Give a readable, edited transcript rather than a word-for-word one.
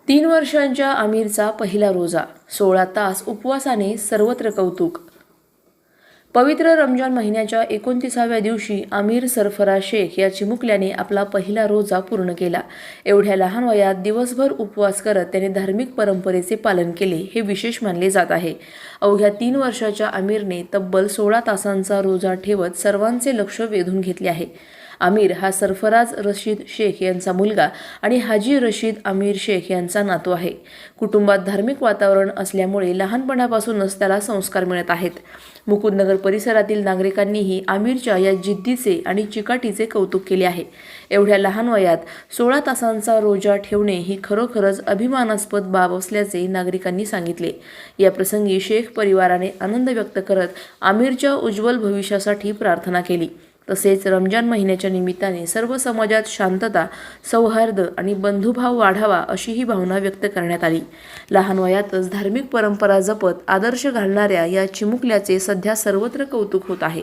3 वर्षांच्या आमिरचा पहिला रोजा, 16 तास उपवासाने सर्वत्र कौतुक। पवित्र रमजान महिन्याच्या 29व्या दिवशी आमिर सरफराज शेख या चिमुकल्याने आपला पहिला रोजा पूर्ण केला। एवढ्या लहान वयात दिवसभर उपवास करत त्याने धार्मिक परंपरेचे पालन केले, हे विशेष मानले जात आहे। अवघ्या 3 वर्षाच्या आमिरने तब्बल 16 तासांचा रोजा ठेवत सर्वांचे लक्ष वेधून घेतले आहे। आमिर हा सरफराज रशीद शेख यांचा मुलगा आणि हाजी रशीद आमिर शेख यांचा नातू आहे। कुटुंबात धार्मिक वातावरण असल्यामुळे लहानपणापासूनच त्याला संस्कार मिळत आहेत। मुकुंदनगर परिसरातील नागरिकांनीही आमिरच्या या जिद्दीचे आणि चिकाटीचे कौतुक केले आहे। एवढ्या लहान वयात 16 तासांचा रोजा ठेवणे ही खरोखरच अभिमानास्पद बाब असल्याचे नागरिकांनी सांगितले। या प्रसंगी शेख परिवाराने आनंद व्यक्त करत आमिरच्या उज्ज्वल भविष्यासाठी प्रार्थना केली। तसेच रमजान महिन्याच्या निमित्ताने सर्व समाजात शांतता, सौहार्द आणि बंधुभाव वाढावा अशीही भावना व्यक्त करण्यात आली। लहान वयातच धार्मिक परंपरा जपत आदर्श घालणाऱ्या या चिमुकल्याचे सध्या सर्वत्र कौतुक होत आहे।